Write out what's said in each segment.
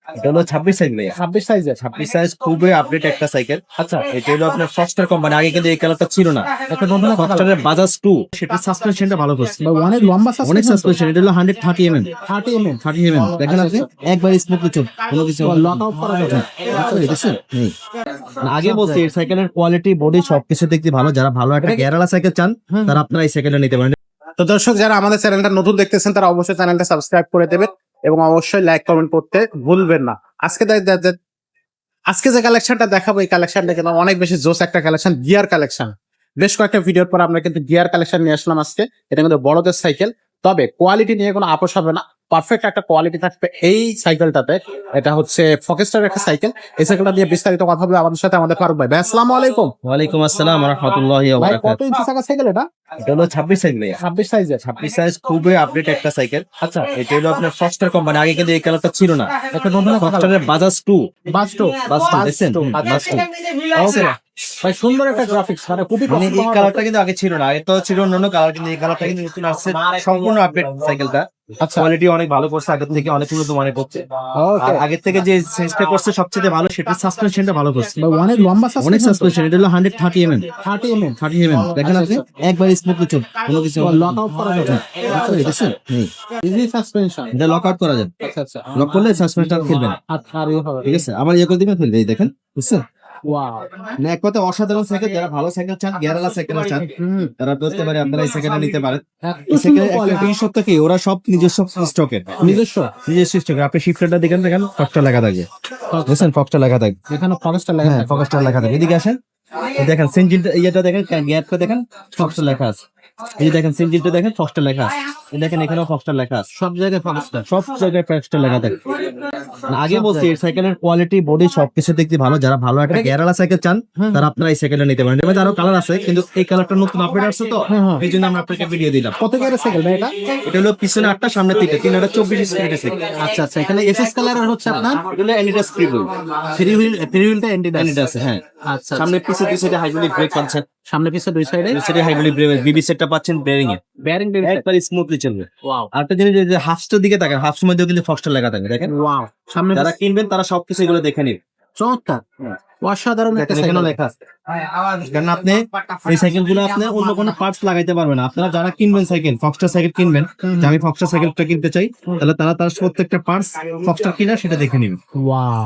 এটা হলো 26 সাইজ ভাইয়া। 26 সাইজের। 26 সাইজ খুবই আপডেট একটা সাইকেল। আচ্ছা, এটা হলো আপনার ফক্সটার কোম্পানি। আগে কিন্তু এই কালারটা ছিল না। একটা নতুন ফক্সটারের বাজাজ 2 সেটা সাসপেনশনটা ভালো করছে। অনেক লম্বা অনেক সাসপেনশন। সাসপেনশন। এটা হলো 130 mm। 30 mm। 30 mm দেখেন আপনি একবার স্মুথলি চল কোনো কিছু লক আউট করা যাবে। দেখছেন নেই। না, আগে বলছি এই সাইকেলের কোয়ালিটি বডি সবকিছু দেখতে ভালো। যারা ভালো একটা গিয়ারওয়ালা সাইকেল চান তারা আপনারা এই সাইকেলটা নিতে পারেন। তো দর্শক যারা আমাদের চ্যানেলটা নতুন দেখতেছেন তারা অবশ্যই চ্যানেলটা সাবস্ক্রাইব করে দেবেন এবং অবশ্যই লাইক কমেন্ট করতে ভুলবেন না। আজকে যে কালেকশনটা দেখাবো এই কালেকশনটা কিন্তু অনেক বেশি জোস একটা কালেকশন, গিয়ার কালেকশন। বেশ কয়েকটা ভিডিওর পর আমরা কিন্তু গিয়ার কালেকশন নিয়ে আসলাম আজকে। এটা কিন্তু বড়দের সাইকেল, তবে কোয়ালিটি নিয়ে কোনো আপোষ হবে না। পারফেক্ট একটা কোয়ালিটি থাকবে এই সাইকেলটাতে। এটা হচ্ছে ফকেস্টারের একটা সাইকেল। এই সাইকেলটা দিয়ে বিস্তারিত কথা বলবে আমাদের সাথে আমাদের ফারুক ভাই। ভাই আসসালামু আলাইকুম। ওয়ালাইকুম আসসালাম ওয়া রাহমাতুল্লাহি ওয়া ভাই কত বারাকাতুহু। ইঞ্চি চাকা সাইকেল এটা? এটা হলো 26 সাইজ ভাইয়া। 26 সাইজের। 26 সাইজ খুবই আপডেট একটা সাইকেল। আচ্ছা, এটা হলো আপনার ফক্সটার কোম্পানি। আগে কিন্তু এই কালারটা ছিল না। একটা নতুন ফক্সটারের বাজাজ 2 বাস্টো। দেখছেন? আচ্ছা, ওকে ভাই, সুন্দর একটা গ্রাফিক্স, মানে খুবই মানে এই পছন্দ আমার। কালারটা কিন্তু আগে ছিল না। আগে তো ছিল অন্যান্য কালার, কিন্তু এই কালারটা কিন্তু নতুন আসছে। সম্পূর্ণ আপডেট সাইকেলটা। আচ্ছা, কোয়ালিটি অনেক ভালো করছে, আগের থেকে অনেক উন্নত মানের করছে। ওকে আর আগের থেকে যে চেঞ্জটা করছে সবচেয়ে ভালো, সেটা সাসপেনশনটা ভালো করছে। অনেক লম্বা অনেক সাসপেনশন। সাসপেনশন। এটা হলো 130 mm। 30 mm। 30 mm দেখেন আপনি একবার স্মুথলি চল কোনো কিছু লক আউট করা যাবে। দেখছেন নেই। Easy suspension. এটা লক আউট করা যাবে। আচ্ছা আচ্ছা, লক করলে সাসপেনশন খেলবে না। আচ্ছা, আর ইয়ে হবে। ঠিক আছে, আবার ইয়ে করে দিবেন ফেলবে। এই দেখেন, বুঝছেন? ওয়াও। মানে এক কথা অসাধারণ সাইকেল। যারা ভালো সাইকেল চান, গিয়ারওয়ালা সাইকেল চান, তারা বলতে পারে আপনারা এই সাইকেলটা নিতে পারেন। এই সাইকেলের একটা বিশেষত্ব কি, ওরা সব নিজস্ব স্টকের। নিজস্ব স্টকের। আপনি শিফটারটা দেখেন, দেখেন ফক্সটা লেখা থাকে, বুঝছেন? ফক্সটা লেখা থাকে। এখানে ফরেস্টার লেখা হ্যাঁ, আছে। ফক্সটা লেখা থাকে। এদিকে আসেন, এই দেখেন সিনজিলটা, ইয়েটা দেখেন, গিয়ারটা দেখেন, ফক্সটা লেখা আছে। এই যে দেখেন সিনজিলটা দেখেন, ফক্সটা লেখা আছে। এই দেখেন এখানেও ফক্সটা লেখা আছে। সব জায়গায় ফরেস্টার। সব জায়গায় ফক্সটা লেখা থাকে। না, আগে বলছি এই সাইকেলের কোয়ালিটি বডি সবকিছু দেখতে ভালো। যারা ভালো একটা গিয়ারওয়ালা সাইকেল চান তারা আপনারা এই সাইকেলটা নিতে পারেন। এর মধ্যে আরো কালার আছে, কিন্তু এই কালারটা নতুন আপডেট আসছে তো এই জন্য আমরা আপনাকে ভিডিও দিলাম। কত গিয়ারের সাইকেল ভাই এটা? এটা হলো পিছনে 8টা, সামনে 3টা, 3টা 24 স্পিডের সাইকেল। আচ্ছা আচ্ছা, এখানে এসএস কালারের হচ্ছে আপনার এটা হলো অ্যানিডাস ফ্রি হুইল। ফ্রি হুইলটা এন্ডিডাস। অ্যানিডাস, হ্যাঁ। আচ্ছা, সামনে পিছে দুই সাইডে হাইড্রোলিক ব্রেক পাচ্ছেন। সামনে পিছে দুই সাইডে দুই সাইডে হাইড্রোলিক ব্রেক, বিবি সেটটা পাচ্ছেন বেয়ারিং এ। বেয়ারিং একবার স্মুথলি চলবে। ওয়াও আরেকটা জিনিস, যে হাফসটার দিকে তাকান, হাফসের মধ্যেও কিন্তু ফক্সটা লেখা থাকে, দেখেন। ওয়াও, সামনে যারা কিনবেন তারা সবকিছু এগুলো দেখে নিন। চমৎকার, অসাধারণ একটা দেখেন এখানেও সাইকেল। লেখা আছে। কারণ আপনি এই সাইকেল গুলো আপনি অন্য কোনো পার্টস লাগাইতে পারবেন না। আপনারা যারা কিনবেন সাইকেল, ফক্সটার সাইকেল কিনবেন, যে আমি ফক্সটার সাইকেলটা কিনতে চাই, তাহলে তারা তার প্রত্যেকটা পার্টস ফক্সটার কিনা সেটা দেখে নিবেন। ওয়াও,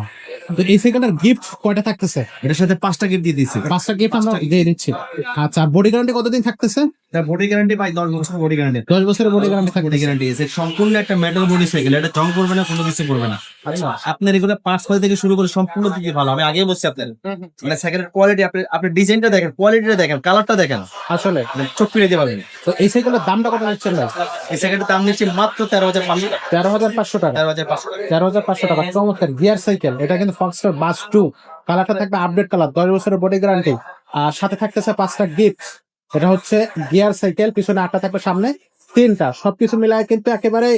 তো এই সাইকেলটার গিফট কয়টা থাকতেছে? এটার সাথে 5টা গিফট দিয়ে দিচ্ছি। 5টা গিফট আমরা দিয়ে দিচ্ছি। আচ্ছা, বডি গ্যারান্টি কতদিন থাকতেছে? বডি গ্যারান্টি ভাই 10 বছর বডি গ্যারান্টি। 10 বছরের বডি গ্যারান্টি থাকবে। বডি গ্যারান্টি আছে। সম্পূর্ণ একটা মেটাল বডি সাইকেল। এটা জং করবে না, কোনো কিছু করবে না। আচ্ছা, আপনার এগুলো পার্টস থেকে শুরু করে সম্পূর্ণ দিকে ভালো। আমি আগেই বলছি আপনার, মানে সাইকেলের কোয়ালিটি, আপনি ডিজাইনটা দেখেন, কোয়ালিটিটা দেখেন, কালারটা দেখেন, আসলে মানে চোখ ফিরে দিতে পারবেন। তো এই সাইকেলের দামটা কত নিচ্ছেন ভাই? এই সাইকেলটার দাম নিচ্ছে মাত্র 13,500 টাকা। 13,500 টাকা। 13,500 টাকা। 13,500 টাকা। চমৎকার গিয়ার সাইকেল। এটা কিন্তু ফক্সটার বাস 2, কালারটা থাকবে আপডেট কালার, 10 বছরের বডি গ্যারান্টি। আর সাথে থাকতেছে 5টা গিফট। এটা হচ্ছে গিয়ার সাইকেল, পিছনে 8টা থাকবে, সামনে 3টা। সবকিছু মিলায় কিন্তু একেবারে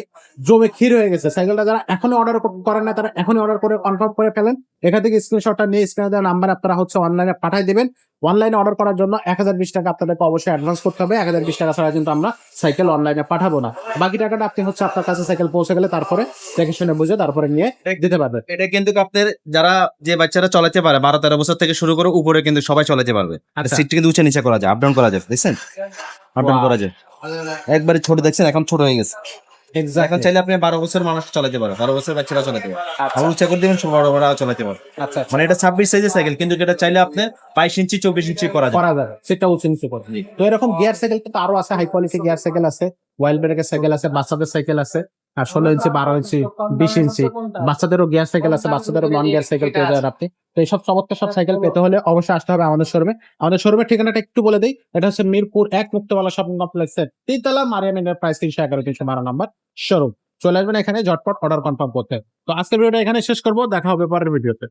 জমে ক্ষীর হয়ে গেছে সাইকেলটা। যারা এখনই অর্ডার করেন না তারা এখনই অর্ডার করে কনফার্ম করে ফেলেন। এখান থেকে স্ক্রিনশটটা নিয়ে স্ক্রিনে দেওয়া নাম্বার আপনারা হচ্ছে অনলাইনে পাঠিয়ে দিবেন। অনলাইনে অর্ডার করার জন্য 1020 টাকা আপনাদেরকে অবশ্যই অ্যাডভান্স করতে হবে। 1020 টাকা ছাড়া কিন্তু আমরা সাইকেল অনলাইনে পাঠাবো না। বাকি টাকাটা আপনি হচ্ছে আপনার কাছে সাইকেল পৌঁছে গেলে তারপরে দেখে শুনে বুঝে তারপরে নিয়ে দিতে পারবেন। এটা কিন্তু আপনার যারা, যে বাচ্চারা চালাতে পারে 12-13 বছর থেকে শুরু করে উপরে কিন্তু সবাই চালাতে পারবে। আচ্ছা। সিটটা কিন্তু উঁচা নিচে করা যায়, আপ ডাউন করা যায়, দেখছেন? Up down Wow. করা যায়। একবারে ছোট দেখছেন, এখন ছোট হয়ে গেছে। এখন চাইলে আপনি 12 বছর মানুষ চালাতে পারে, 12 বছর বাচ্চারা চালাতে পারে। আবার উঁচা করে দিবেন, বড় বড় চালাতে পারে। আচ্ছা, মানে এটা 26 সাইজের সাইকেল, কিন্তু এটা চাইলে আপনি 22 ইঞ্চি 24 ইঞ্চি করা যায়। করা যাবে, সেটা উঁচু নিচু করে। তো এরকম গিয়ার সাইকেল কিন্তু আরো আছে, হাই কোয়ালিটি গিয়ার সাইকেল আছে, ওয়াইল ব্রেকের সাইকেল আছে, বাচ্চাদের সাইকেল আছে, আর 16 ইঞ্চি, 12 ইঞ্চি, 20 ইঞ্চি। বাচ্চাদেরও গিয়ার সাইকেল আছে, বাচ্চাদেরও নন গিয়ার সাইকেল পেয়ে যাবেন আপনি। তো এইসব চমৎকার সব সাইকেল পেতে হলে অবশ্যই আসতে হবে আমাদের শোরুমে। আমাদের শোরুমের ঠিকানাটা একটু বলে দিই। এটা হচ্ছে মিরপুর 1 মুক্তাবালা শপিং কমপ্লেক্সের 3তলা, মারিয়াম এন্টারপ্রাইজ 311-312 নম্বর শোরুম। চলে আসবেন এখানে ঝটপট অর্ডার কনফার্ম করতে। তো আজকের ভিডিওটা এখানে শেষ করবো, দেখা হবে পরের ভিডিওতে।